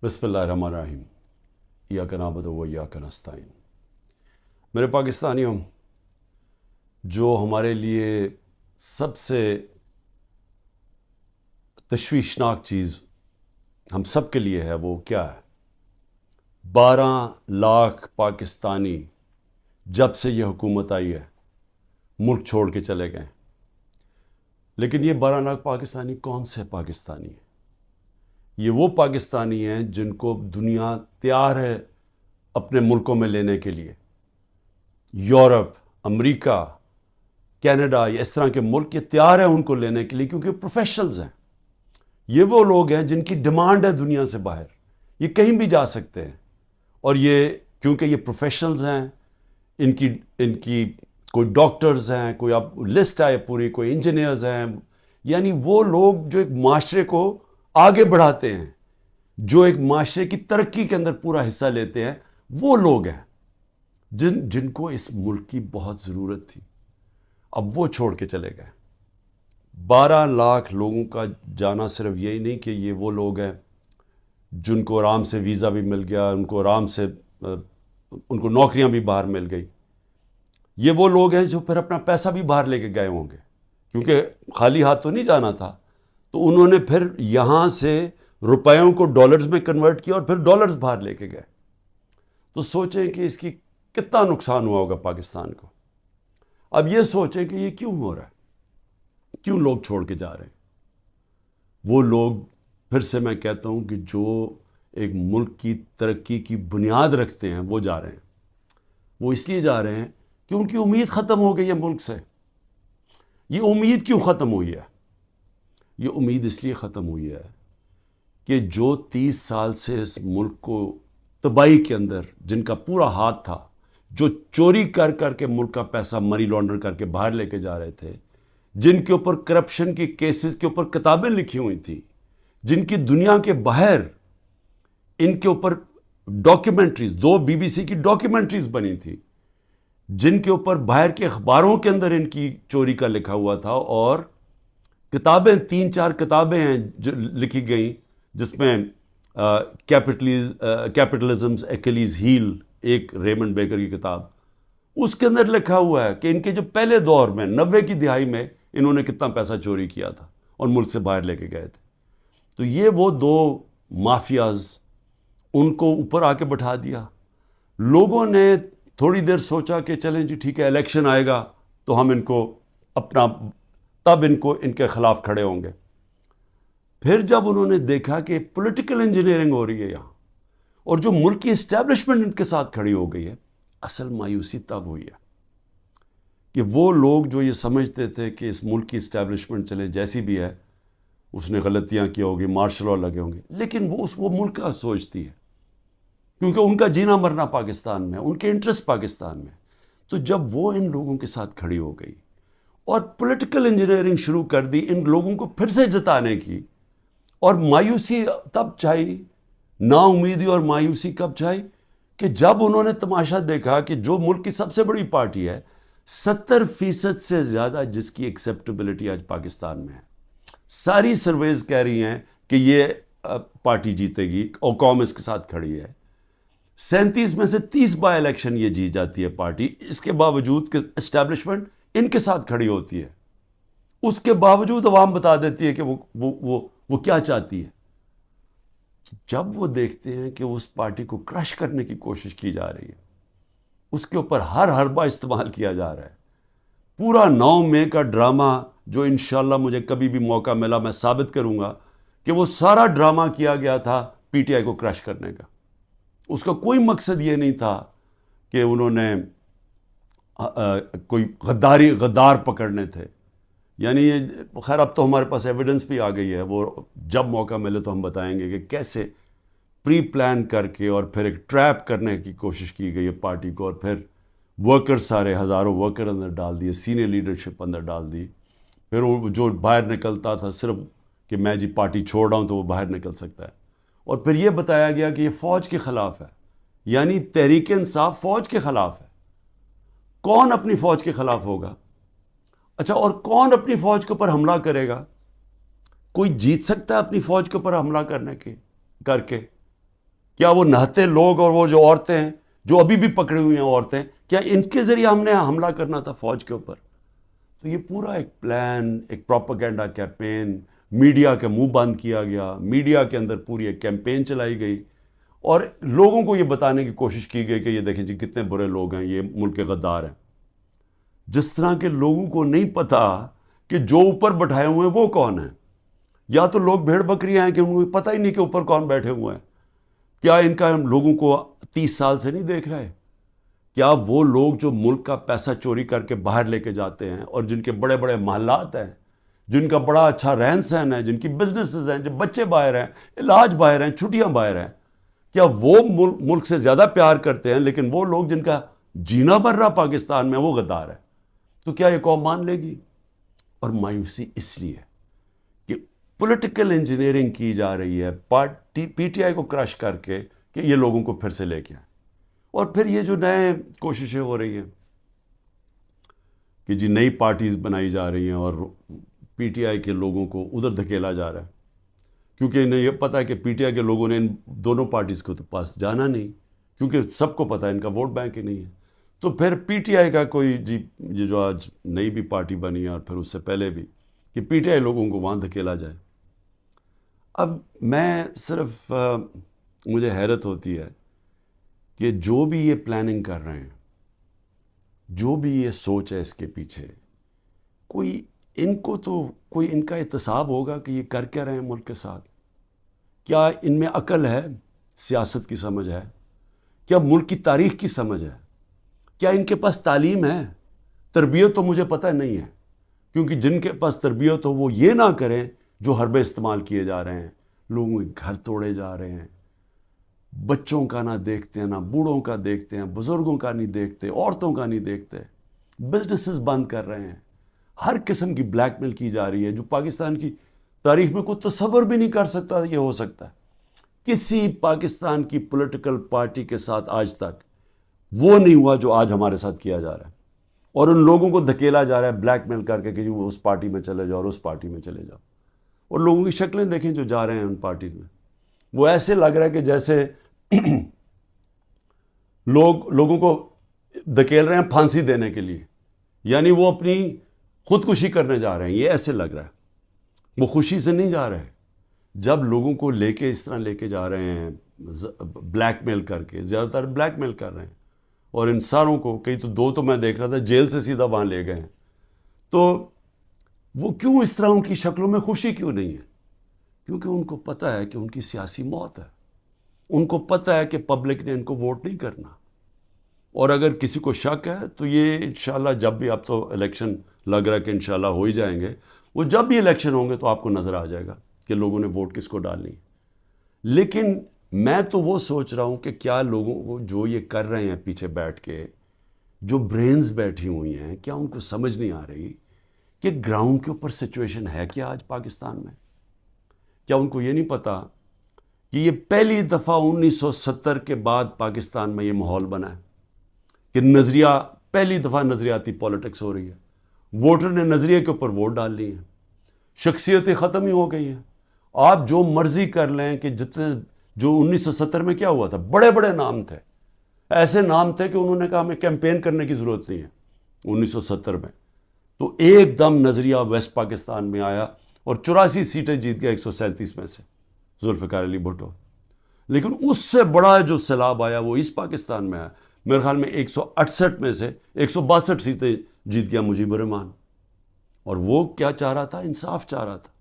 بسم اللہ الرحمن الرحیم ایاک نعبد و ایاک نستعین۔ میرے پاکستانیوں، جو ہمارے لیے سب سے تشویشناک چیز ہم سب کے لیے ہے وہ کیا ہے؟ 12 لاکھ پاکستانی جب سے یہ حکومت آئی ہے ملک چھوڑ کے چلے گئے۔ لیکن یہ 12 لاکھ پاکستانی کون سے پاکستانی ہیں؟ یہ وہ پاکستانی ہیں جن کو دنیا تیار ہے اپنے ملکوں میں لینے کے لیے۔ یورپ، امریکہ، کینیڈا، یہ اس طرح کے ملک یہ تیار ہیں ان کو لینے کے لیے، کیونکہ پروفیشنلز ہیں۔ یہ وہ لوگ ہیں جن کی ڈیمانڈ ہے دنیا سے باہر، یہ کہیں بھی جا سکتے ہیں۔ اور یہ کیونکہ یہ پروفیشنلز ہیں، ان کی کوئی ڈاکٹرز ہیں، کوئی اب لسٹ ہے پوری، کوئی انجینئرز ہیں، یعنی وہ لوگ جو ایک معاشرے کو آگے بڑھاتے ہیں، جو ایک معاشرے کی ترقی کے اندر پورا حصہ لیتے ہیں، وہ لوگ ہیں جن کو اس ملک کی بہت ضرورت تھی۔ اب وہ چھوڑ کے چلے گئے۔ 12 لاکھ لوگوں کا جانا صرف یہی نہیں کہ یہ وہ لوگ ہیں جن کو آرام سے ویزا بھی مل گیا، ان کو آرام سے ان کو نوکریاں بھی باہر مل گئی۔ یہ وہ لوگ ہیں جو پھر اپنا پیسہ بھی باہر لے کے گئے ہوں گے، کیونکہ خالی ہاتھ تو نہیں جانا تھا، تو انہوں نے پھر یہاں سے روپیوں کو ڈالرز میں کنورٹ کیا اور پھر ڈالرز باہر لے کے گئے۔ تو سوچیں کہ اس کی کتنا نقصان ہوا ہوگا پاکستان کو۔ اب یہ سوچیں کہ یہ کیوں ہو رہا ہے، کیوں لوگ چھوڑ کے جا رہے ہیں۔ وہ لوگ، پھر سے میں کہتا ہوں کہ جو ایک ملک کی ترقی کی بنیاد رکھتے ہیں وہ جا رہے ہیں۔ وہ اس لیے جا رہے ہیں کہ ان کی امید ختم ہو گئی ہے ملک سے۔ یہ امید کیوں ختم ہوئی ہے؟ یہ امید اس لیے ختم ہوئی ہے کہ جو 30 سال سے اس ملک کو تباہی کے اندر جن کا پورا ہاتھ تھا، جو چوری کر کر کے ملک کا پیسہ منی لانڈر کر کے باہر لے کے جا رہے تھے، جن کے اوپر کرپشن کے کیسز کے اوپر کتابیں لکھی ہوئی تھیں، جن کی دنیا کے باہر ان کے اوپر ڈاکیومنٹریز، 2 BBC کی ڈاکیومنٹریز بنی تھی، جن کے اوپر باہر کے اخباروں کے اندر ان کی چوری کا لکھا ہوا تھا، اور کتابیں 3-4 کتابیں ہیں جو لکھی گئیں، جس میں کیپٹلزمز ایکلیز ہیل، ایک ریمنڈ بیکر کی کتاب، اس کے اندر لکھا ہوا ہے کہ ان کے جو پہلے دور میں 90 کی دہائی میں انہوں نے کتنا پیسہ چوری کیا تھا اور ملک سے باہر لے کے گئے تھے۔ تو یہ وہ 2 مافیاز، ان کو اوپر آ کے بٹھا دیا۔ لوگوں نے تھوڑی دیر سوچا کہ چلیں جی ٹھیک ہے، الیکشن آئے گا تو ہم ان کو اپنا، تب ان کے خلاف کھڑے ہوں گے۔ پھر جب انہوں نے دیکھا کہ پولیٹیکل انجینئرنگ ہو رہی ہے یہاں، اور جو ملک کی اسٹیبلشمنٹ ان کے ساتھ کھڑی ہو گئی ہے، اصل مایوسی تب ہوئی ہے کہ وہ لوگ جو یہ سمجھتے تھے کہ اس ملک کی اسٹیبلشمنٹ چلے جیسی بھی ہے، اس نے غلطیاں کی ہوگی، مارشل لا لگے ہوں گے، لیکن وہ ملک کا سوچتی ہے، کیونکہ ان کا جینا مرنا پاکستان میں، ان کے انٹرسٹ پاکستان میں۔ تو جب وہ ان لوگوں کے ساتھ کھڑی ہو گئی اور پولیٹیکل انجینئرنگ شروع کر دی ان لوگوں کو پھر سے جتانے کی، اور مایوسی تب چھائی، نا امیدی اور مایوسی کب چھائی کہ جب انہوں نے تماشا دیکھا کہ جو ملک کی سب سے بڑی پارٹی ہے، 70% سے زیادہ جس کی ایکسیپٹیبلٹی آج پاکستان میں ہے، ساری سرویز کہہ رہی ہیں کہ یہ پارٹی جیتے گی اور قوم اس کے ساتھ کھڑی ہے، 37 میں سے 30 بائی الیکشن یہ جیت جاتی ہے پارٹی، اس کے باوجود کہ اسٹیبلشمنٹ ان کے ساتھ کھڑی ہوتی ہے، اس کے باوجود عوام بتا دیتی ہے کہ وہ کیا چاہتی ہے۔ جب وہ دیکھتے ہیں کہ اس پارٹی کو کرش کرنے کی کوشش کی جا رہی ہے، اس کے اوپر ہر حربہ استعمال کیا جا رہا ہے، پورا 9 مئی کا ڈرامہ جو انشاءاللہ مجھے کبھی بھی موقع ملا میں ثابت کروں گا کہ وہ سارا ڈرامہ کیا گیا تھا PTI کو کرش کرنے کا۔ اس کا کوئی مقصد یہ نہیں تھا کہ انہوں نے کوئی غدار پکڑنے تھے، یعنی خیر اب تو ہمارے پاس ایویڈنس بھی آ گئی ہے، وہ جب موقع ملے تو ہم بتائیں گے کہ کیسے پری پلان کر کے اور پھر ایک ٹریپ کرنے کی کوشش کی گئی ہے پارٹی کو، اور پھر ورکر سارے ہزاروں ورکر اندر ڈال دیے، سینئر لیڈرشپ اندر ڈال دی، پھر وہ جو باہر نکلتا تھا صرف کہ میں جی پارٹی چھوڑ رہا ہوں تو وہ باہر نکل سکتا ہے، اور پھر یہ بتایا گیا کہ یہ فوج کے خلاف ہے، یعنی تحریک انصاف فوج کے خلاف ہے۔ کون اپنی فوج کے خلاف ہوگا؟ اچھا، اور کون اپنی فوج کے اوپر حملہ کرے گا؟ کوئی جیت سکتا ہے اپنی فوج کے اوپر حملہ کر کے؟ کیا وہ نہتے لوگ اور وہ جو عورتیں ہیں جو ابھی بھی پکڑی ہوئی ہیں عورتیں، کیا ان کے ذریعے ہم نے حملہ کرنا تھا فوج کے اوپر؟ تو یہ پورا ایک پلان، ایک پروپیگنڈا کیمپین، میڈیا کے منہ بند کیا گیا، میڈیا کے اندر پوری ایک کیمپین چلائی گئی اور لوگوں کو یہ بتانے کی کوشش کی گئی کہ یہ دیکھیں جی کتنے برے لوگ ہیں، یہ ملک کے غدار ہیں. جس طرح کے لوگوں کو نہیں پتا کہ جو اوپر بٹھائے ہوئے ہیں وہ کون ہیں. یا تو لوگ بھیڑ بکریاں ہیں کہ ان کو پتہ ہی نہیں کہ اوپر کون بیٹھے ہوئے ہیں. کیا ان کا لوگوں کو 30 سال سے نہیں دیکھ رہے؟ کیا وہ لوگ جو ملک کا پیسہ چوری کر کے باہر لے کے جاتے ہیں اور جن کے بڑے بڑے محلات ہیں، جن کا بڑا اچھا رہن سہن ہے، جن کی بزنسز ہیں، جن بچے باہر ہیں، علاج باہر ہیں، چھٹیاں باہر ہیں، کیا وہ ملک سے زیادہ پیار کرتے ہیں؟ لیکن وہ لوگ جن کا جینا بھر رہا پاکستان میں وہ غدار ہے. تو کیا یہ قوم مان لے گی؟ اور مایوسی اس لیے کہ پولیٹیکل انجینئرنگ کی جا رہی ہے پی ٹی آئی کو کرش کر کے کہ یہ لوگوں کو پھر سے لے کے آئیں. اور پھر یہ جو نئے کوششیں ہو رہی ہیں کہ جی نئی پارٹیز بنائی جا رہی ہیں اور پی ٹی آئی کے لوگوں کو ادھر دھکیلا جا رہا ہے، کیونکہ انہیں یہ پتہ ہے کہ پی ٹی آئی کے لوگوں نے ان دونوں پارٹیز کو تو پاس جانا نہیں، کیونکہ سب کو پتہ ہے ان کا ووٹ بینک ہی نہیں ہے. تو پھر پی ٹی آئی کا کوئی جی یہ جو آج نئی بھی پارٹی بنی ہے اور پھر اس سے پہلے بھی کہ پی ٹی آئی لوگوں کو وہاں دھکیلا جائے. اب میں صرف مجھے حیرت ہوتی ہے کہ جو بھی یہ پلاننگ کر رہے ہیں، جو بھی یہ سوچ ہے اس کے پیچھے، کوئی ان کو تو کوئی ان کا احتساب ہوگا کہ یہ کر کیا رہے ہیں ملک کے ساتھ؟ کیا ان میں عقل ہے، سیاست کی سمجھ ہے، کیا ملک کی تاریخ کی سمجھ ہے، کیا ان کے پاس تعلیم ہے؟ تربیت تو مجھے پتہ نہیں ہے، کیونکہ جن کے پاس تربیت ہو وہ یہ نہ کریں جو حربے استعمال کیے جا رہے ہیں. لوگوں کے گھر توڑے جا رہے ہیں، بچوں کا نہ دیکھتے ہیں، نہ بوڑھوں کا دیکھتے ہیں، بزرگوں کا نہیں دیکھتے، عورتوں کا نہیں دیکھتے، بزنسز بند کر رہے ہیں، ہر قسم کی بلیک میل کی جا رہی ہے جو پاکستان کی تاریخ میں کوئی تصور بھی نہیں کر سکتا یہ ہو سکتا ہے. کسی پاکستان کی پولیٹیکل پارٹی کے ساتھ آج تک وہ نہیں ہوا جو آج ہمارے ساتھ کیا جا رہا ہے. اور ان لوگوں کو دھکیلا جا رہا ہے بلیک میل کر کے کہ وہ اس پارٹی میں چلے جاؤ اور اس پارٹی میں چلے جاؤ. اور لوگوں کی شکلیں دیکھیں جو جا رہے ہیں ان پارٹیز میں، وہ ایسے لگ رہا ہے کہ جیسے لوگوں کو دھکیل رہے ہیں پھانسی دینے کے لیے، یعنی وہ اپنی خودکشی کرنے جا رہے ہیں. یہ ایسے لگ رہا ہے، وہ خوشی سے نہیں جا رہے. جب لوگوں کو لے کے اس طرح لے کے جا رہے ہیں بلیک میل کر کے، زیادہ تر بلیک میل کر رہے ہیں، اور ان ساروں کو کئی تو دو تو میں دیکھ رہا تھا جیل سے سیدھا وہاں لے گئے ہیں. تو وہ کیوں اس طرح ان کی شکلوں میں خوشی کیوں نہیں ہے؟ کیونکہ ان کو پتہ ہے کہ ان کی سیاسی موت ہے. ان کو پتہ ہے کہ پبلک نے ان کو ووٹ نہیں کرنا. اور اگر کسی کو شک ہے تو یہ انشاءاللہ جب بھی، اب تو الیکشن لگ رہا ہے کہ انشاءاللہ ہو ہی جائیں گے، وہ جب بھی الیکشن ہوں گے تو آپ کو نظر آ جائے گا کہ لوگوں نے ووٹ کس کو ڈالنی ہے. لیکن میں تو وہ سوچ رہا ہوں کہ کیا لوگوں کو جو یہ کر رہے ہیں پیچھے بیٹھ کے، جو برینز بیٹھی ہوئی ہیں، کیا ان کو سمجھ نہیں آ رہی کہ گراؤنڈ کے اوپر سچویشن ہے کیا آج پاکستان میں؟ کیا ان کو یہ نہیں پتا کہ یہ پہلی دفعہ 1970 کے بعد پاکستان میں یہ ماحول بنا ہے کہ نظریہ، پہلی دفعہ نظریاتی پولیٹکس ہو رہی ہے. ووٹر نے نظریے کے اوپر ووٹ ڈال لی ہیں، شخصیتیں ختم ہی ہو گئی ہیں. آپ جو مرضی کر لیں کہ جتنے جو 1970 میں کیا ہوا تھا، بڑے بڑے نام تھے، ایسے نام تھے کہ انہوں نے کہا ہمیں کیمپین کرنے کی ضرورت نہیں ہے 1970 میں. تو ایک دم نظریہ ویسٹ پاکستان میں آیا اور 84 سیٹیں جیت گیا 137 میں سے ذوالفقار علی بھٹو. لیکن اس سے بڑا جو سیلاب آیا وہ اس پاکستان میں آیا. میرے خیال میں 168 میں سے 162 سیٹیں جیت گیا مجیب الرحمان. اور وہ کیا چاہ رہا تھا؟ انصاف چاہ رہا تھا.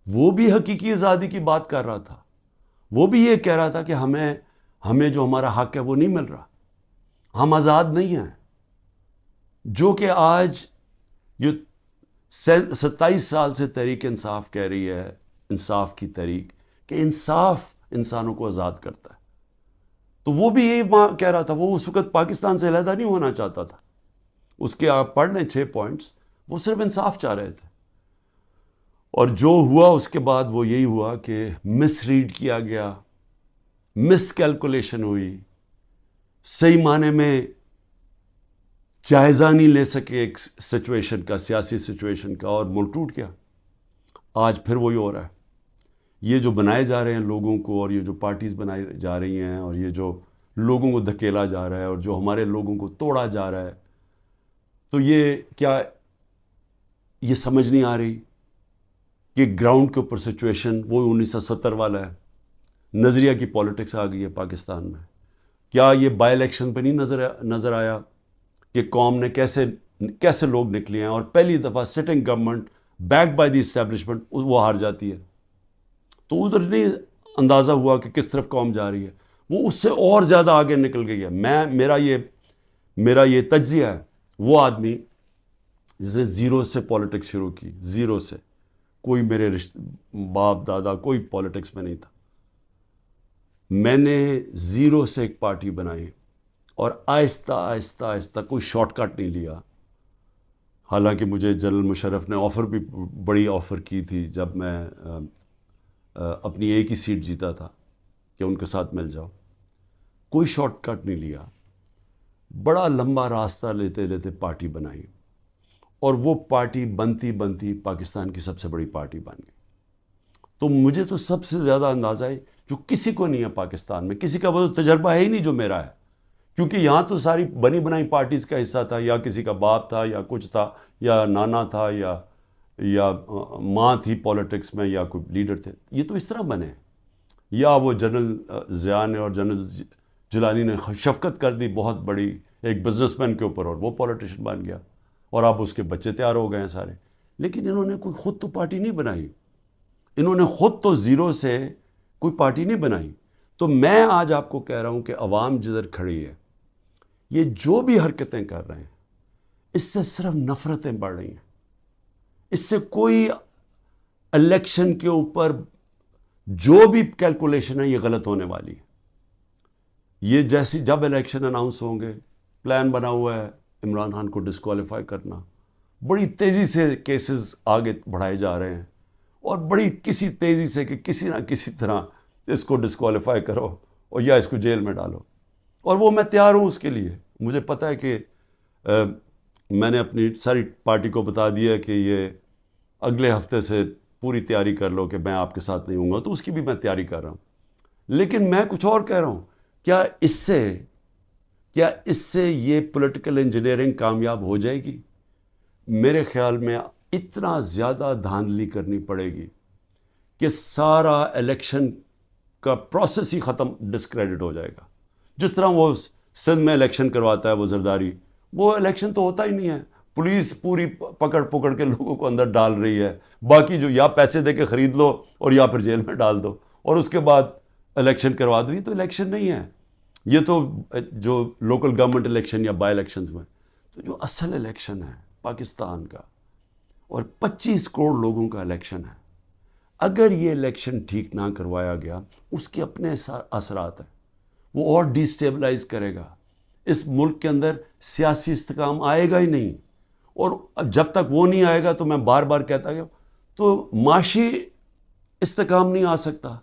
وہ بھی حقیقی آزادی کی بات کر رہا تھا. وہ بھی یہ کہہ رہا تھا کہ ہمیں جو ہمارا حق ہے وہ نہیں مل رہا، ہم آزاد نہیں ہیں. جو کہ آج یہ 27 سال سے تحریک انصاف کہہ رہی ہے، انصاف کی تحریک، کہ انصاف انسانوں کو آزاد کرتا ہے. تو وہ بھی یہی کہہ رہا تھا. وہ اس وقت پاکستان سے علیحدہ نہیں ہونا چاہتا تھا. اس کے آپ پڑھ لیں 6 پوائنٹس، وہ صرف انصاف چاہ رہے تھے. اور جو ہوا اس کے بعد وہ یہی ہوا کہ مس ریڈ کیا گیا، مس کیلکولیشن ہوئی، صحیح معنی میں جائزہ نہیں لے سکے ایک سچویشن کا، سیاسی سچویشن کا، اور ملک ٹوٹ گیا. آج پھر وہی ہو رہا ہے. یہ جو بنائے جا رہے ہیں لوگوں کو، اور یہ جو پارٹیز بنائی جا رہی ہیں، اور یہ جو لوگوں کو دھکیلا جا رہا ہے، اور جو ہمارے لوگوں کو توڑا جا رہا ہے، تو یہ کیا یہ سمجھ نہیں آ رہی کہ گراؤنڈ کے اوپر سچویشن وہ 1970 والا ہے؟ نظریہ کی پولیٹکس آ گئی ہے پاکستان میں. کیا یہ بائی الیکشن پہ نہیں نظر آیا کہ قوم نے کیسے لوگ نکلے ہیں، اور پہلی دفعہ sitting government back by the establishment وہ ہار جاتی ہے. تو ادھر نہیں اندازہ ہوا کہ کس طرف قوم جا رہی ہے، وہ اس سے اور زیادہ آگے نکل گئی ہے. میرا یہ تجزیہ ہے. وہ آدمی جس نے زیرو سے پولیٹکس شروع کی، زیرو سے، کوئی میرے باپ دادا کوئی پولیٹکس میں نہیں تھا. میں نے زیرو سے ایک پارٹی بنائی، اور آہستہ آہستہ آہستہ کوئی شارٹ کٹ نہیں لیا. حالانکہ مجھے جنرل مشرف نے آفر بھی بڑی آفر کی تھی جب میں اپنی ایک ہی سیٹ جیتا تھا کہ ان کے ساتھ مل جاؤ. کوئی شارٹ کٹ نہیں لیا، بڑا لمبا راستہ لیتے لیتے پارٹی بنائی، اور وہ پارٹی بنتی بنتی پاکستان کی سب سے بڑی پارٹی بن گئی. تو مجھے تو سب سے زیادہ اندازہ ہے جو کسی کو نہیں ہے پاکستان میں، کسی کا وہ تجربہ ہے ہی نہیں جو میرا ہے. کیونکہ یہاں تو ساری بنی بنائی پارٹیز کا حصہ تھا، یا کسی کا باپ تھا، یا کچھ تھا، یا نانا تھا، یا ماں تھی پولیٹکس میں، یا کوئی لیڈر تھے. یہ تو اس طرح بنے. یا وہ جنرل ضیاء نے اور جنرل جیلانی نے شفقت کر دی بہت بڑی ایک بزنس مین کے اوپر، اور وہ پولیٹیشین بن گیا، اور اب اس کے بچے تیار ہو گئے ہیں سارے. لیکن انہوں نے کوئی خود تو پارٹی نہیں بنائی، انہوں نے خود تو زیرو سے کوئی پارٹی نہیں بنائی. تو میں آج آپ کو کہہ رہا ہوں کہ عوام جدھر کھڑی ہے، یہ جو بھی حرکتیں کر رہے ہیں، اس سے صرف نفرتیں بڑھ رہی ہیں. اس سے کوئی الیکشن کے اوپر جو بھی کیلکولیشن ہے یہ غلط ہونے والی ہے. یہ جیسی جب الیکشن اناؤنس ہوں گے، پلان بنا ہوا ہے عمران خان کو ڈسکوالیفائی کرنا. بڑی تیزی سے کیسز آگے بڑھائے جا رہے ہیں، اور بڑی کسی تیزی سے کہ کسی نہ کسی طرح اس کو ڈسکوالیفائی کرو اور یا اس کو جیل میں ڈالو. اور وہ میں تیار ہوں اس کے لیے. مجھے پتہ ہے کہ میں نے اپنی ساری پارٹی کو بتا دیا کہ یہ اگلے ہفتے سے پوری تیاری کر لو کہ میں آپ کے ساتھ نہیں ہوں گا، تو اس کی بھی میں تیاری کر رہا ہوں. لیکن میں کچھ اور کہہ رہا ہوں. کیا اس سے یہ پولیٹیکل انجینئرنگ کامیاب ہو جائے گی؟ میرے خیال میں اتنا زیادہ دھاندلی کرنی پڑے گی کہ سارا الیکشن کا پروسیس ہی ختم، ڈسکریڈٹ ہو جائے گا. جس طرح وہ سندھ میں الیکشن کرواتا ہے وہ زرداری، وہ الیکشن تو ہوتا ہی نہیں ہے. پولیس پوری پکڑ کے لوگوں کو اندر ڈال رہی ہے. باقی جو یا پیسے دے کے خرید لو اور یا پھر جیل میں ڈال دو، اور اس کے بعد الیکشن کروا دو. یہ تو الیکشن نہیں ہے. یہ تو جو لوکل گورنمنٹ الیکشن یا بائی الیکشنز میں، تو جو اصل الیکشن ہے پاکستان کا، اور 25 کروڑ لوگوں کا الیکشن ہے، اگر یہ الیکشن ٹھیک نہ کروایا گیا، اس کے اپنے اثرات ہیں. وہ اور ڈی اسٹیبلائز کرے گا. اس ملک کے اندر سیاسی استحکام آئے گا ہی نہیں. اور جب تک وہ نہیں آئے گا تو میں بار بار کہتا گیا، تو معاشی استحکام نہیں آ سکتا.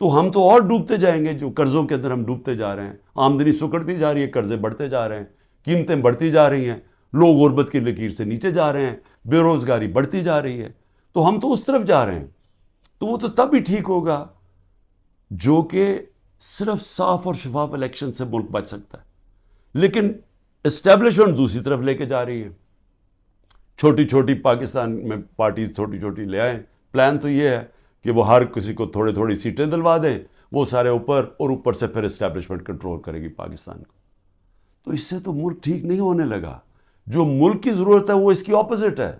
تو ہم تو اور ڈوبتے جائیں گے. جو قرضوں کے اندر ہم ڈوبتے جا رہے ہیں، آمدنی سکڑتی جا رہی ہے، قرضے بڑھتے جا رہے ہیں، قیمتیں بڑھتی جا رہی ہیں، لوگ غربت کی لکیر سے نیچے جا رہے ہیں، بے روزگاری بڑھتی جا رہی ہے. تو ہم تو اس طرف جا رہے ہیں. تو وہ تو تب ہی ٹھیک ہوگا جو کہ صرف صاف اور شفاف الیکشن سے ملک بچ سکتا ہے. لیکن اسٹیبلشمنٹ دوسری طرف لے کے جا رہی ہے. چھوٹی چھوٹی پاکستان میں پارٹیز چھوٹی چھوٹی لے آئیں. پلان تو یہ ہے کہ وہ ہر کسی کو تھوڑی سیٹیں دلوا دیں، وہ سارے اوپر، اور اوپر سے پھر اسٹیبلشمنٹ کنٹرول کرے گی پاکستان کو. تو اس سے تو ملک ٹھیک نہیں ہونے لگا. جو ملک کی ضرورت ہے وہ اس کی اپوزٹ ہے.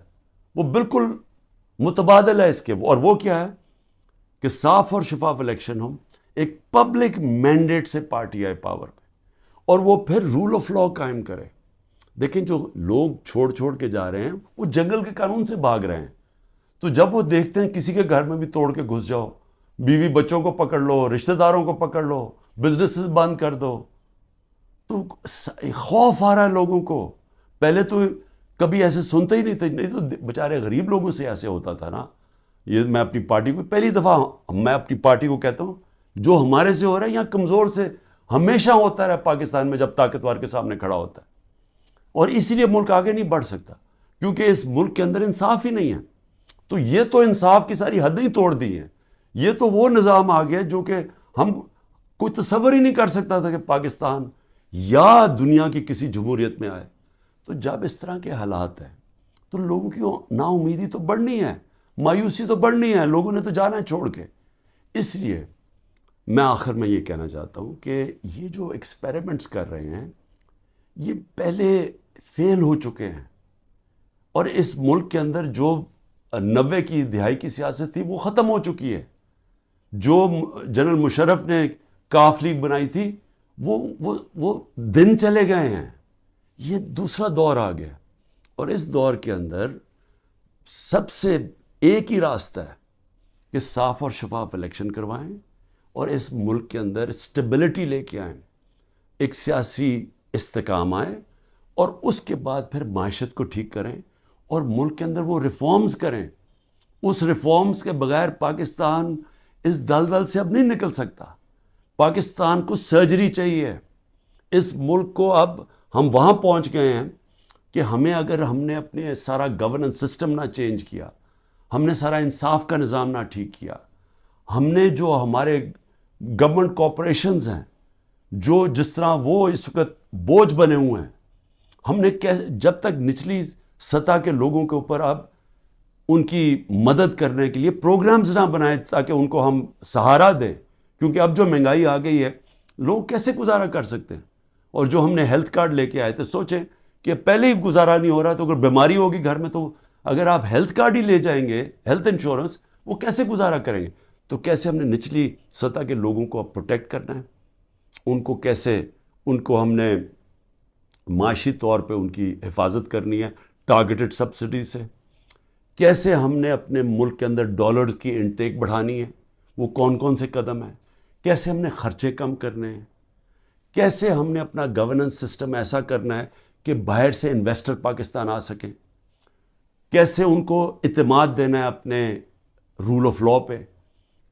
وہ بالکل متبادل ہے اس کے. اور وہ کیا ہے کہ صاف اور شفاف الیکشن ہو، ایک پبلک مینڈیٹ سے پارٹی آئے پاور پہ، اور وہ پھر رول آف لا قائم کرے. دیکھیں جو لوگ چھوڑ کے جا رہے ہیں وہ جنگل کے قانون سے بھاگ رہے ہیں. تو جب وہ دیکھتے ہیں کسی کے گھر میں بھی توڑ کے گھس جاؤ، بیوی بچوں کو پکڑ لو، رشتہ داروں کو پکڑ لو، بزنسز بند کر دو، تو خوف آ رہا ہے لوگوں کو. پہلے تو کبھی ایسے سنتے ہی نہیں تھے. نہیں تو بیچارے غریب لوگوں سے ایسے ہوتا تھا نا. یہ میں اپنی پارٹی کو پہلی دفعہ میں اپنی پارٹی کو کہتا ہوں، جو ہمارے سے ہو رہا ہے یہاں کمزور سے ہمیشہ ہوتا رہا پاکستان میں، جب طاقتور کے سامنے کھڑا ہوتا ہے. اور اسی لیے ملک آگے نہیں بڑھ سکتا، کیونکہ اس ملک کے اندر انصاف ہی نہیں ہے. تو یہ تو انصاف کی ساری حدیں ہی توڑ دی ہیں. یہ تو وہ نظام آ گیا جو کہ ہم کوئی تصور ہی نہیں کر سکتا تھا کہ پاکستان یا دنیا کی کسی جمہوریت میں آئے. تو جب اس طرح کے حالات ہیں تو لوگوں کی نا امیدی تو بڑھنی ہے, مایوسی تو بڑھنی ہے, لوگوں نے تو جانا ہے چھوڑ کے. اس لیے میں آخر میں یہ کہنا چاہتا ہوں کہ یہ جو ایکسپیریمنٹس کر رہے ہیں یہ پہلے فیل ہو چکے ہیں, اور اس ملک کے اندر جو 90 کی دہائی کی سیاست تھی وہ ختم ہو چکی ہے. جو جنرل مشرف نے کاف لیگ بنائی تھی وہ دن چلے گئے ہیں. یہ دوسرا دور آ گیا, اور اس دور کے اندر سب سے ایک ہی راستہ ہے کہ صاف اور شفاف الیکشن کروائیں اور اس ملک کے اندر اسٹیبلٹی لے کے آئیں, ایک سیاسی استحکام آئے, اور اس کے بعد پھر معیشت کو ٹھیک کریں اور ملک کے اندر وہ ریفارمز کریں. اس ریفارمز کے بغیر پاکستان اس دلدل سے اب نہیں نکل سکتا. پاکستان کو سرجری چاہیے. اس ملک کو اب ہم وہاں پہنچ گئے ہیں کہ اگر ہم نے اپنے سارا گورننس سسٹم نہ چینج کیا, ہم نے سارا انصاف کا نظام نہ ٹھیک کیا, ہم نے جو ہمارے گورنمنٹ کارپوریشنز ہیں جو جس طرح وہ اس وقت بوجھ بنے ہوئے ہیں, ہم نے جب تک نچلی سطح کے لوگوں کے اوپر اب ان کی مدد کرنے کے لیے پروگرامز نہ بنائے تاکہ ان کو ہم سہارا دیں, کیونکہ اب جو مہنگائی آ گئی ہے لوگ کیسے گزارا کر سکتے ہیں. اور جو ہم نے ہیلتھ کارڈ لے کے آئے تھے, سوچیں کہ پہلے ہی گزارا نہیں ہو رہا, تو اگر بیماری ہوگی گھر میں تو اگر آپ ہیلتھ کارڈ ہی لے جائیں گے, ہیلتھ انشورنس, وہ کیسے گزارا کریں گے. تو کیسے ہم نے نچلی سطح کے لوگوں کو اب پروٹیکٹ کرنا ہے, ان کو ہم نے معاشی طور پہ ان کی حفاظت کرنی ہے ٹارگیٹڈ سبسڈی سے. کیسے ہم نے اپنے ملک کے اندر ڈالرز کی انٹیک بڑھانی ہے, وہ کون سے قدم ہیں. کیسے ہم نے خرچے کم کرنے ہیں. کیسے ہم نے اپنا گورننس سسٹم ایسا کرنا ہے کہ باہر سے انویسٹر پاکستان آ سکیں. کیسے ان کو اعتماد دینا ہے اپنے رول آف لا پہ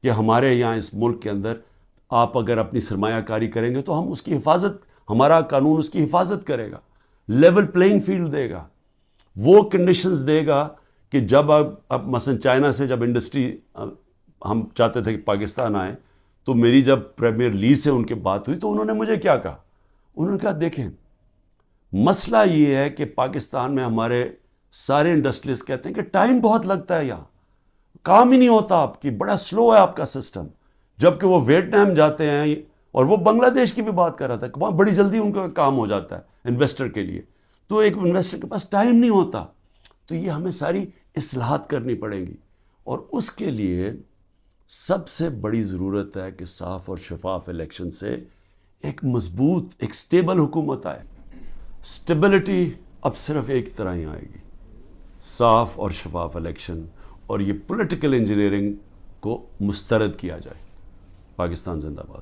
کہ ہمارے یہاں اس ملک کے اندر آپ اگر اپنی سرمایہ کاری کریں گے تو ہم اس کی حفاظت, ہمارا قانون اس کی حفاظت کرے گا, لیول پلینگ فیلڈ دے گا, وہ کنڈیشنز دے گا کہ جب اب مثلا چائنا سے جب انڈسٹری ہم چاہتے تھے کہ پاکستان آئے, تو میری جب پریمیئر لی سے ان کے بات ہوئی تو انہوں نے مجھے کیا کہا, انہوں نے کہا دیکھیں مسئلہ یہ ہے کہ پاکستان میں ہمارے سارے انڈسٹریز کہتے ہیں کہ ٹائم بہت لگتا ہے, یہاں کام ہی نہیں ہوتا آپ کی, بڑا سلو ہے آپ کا سسٹم. جبکہ وہ ویتنام جاتے ہیں, اور وہ بنگلہ دیش کی بھی بات کر رہا تھا کہ وہاں بڑی جلدی ان کا کام ہو جاتا ہے انویسٹر کے لیے. تو ایک انویسٹر کے پاس ٹائم نہیں ہوتا. تو یہ ہمیں ساری اصلاحات کرنی پڑیں گی, اور اس کے لیے سب سے بڑی ضرورت ہے کہ صاف اور شفاف الیکشن سے ایک مضبوط, ایک سٹیبل حکومت آئے. سٹیبلٹی اب صرف ایک طرح ہی آئے گی, صاف اور شفاف الیکشن, اور یہ پولیٹیکل انجینئرنگ کو مسترد کیا جائے. پاکستان زندہ باد.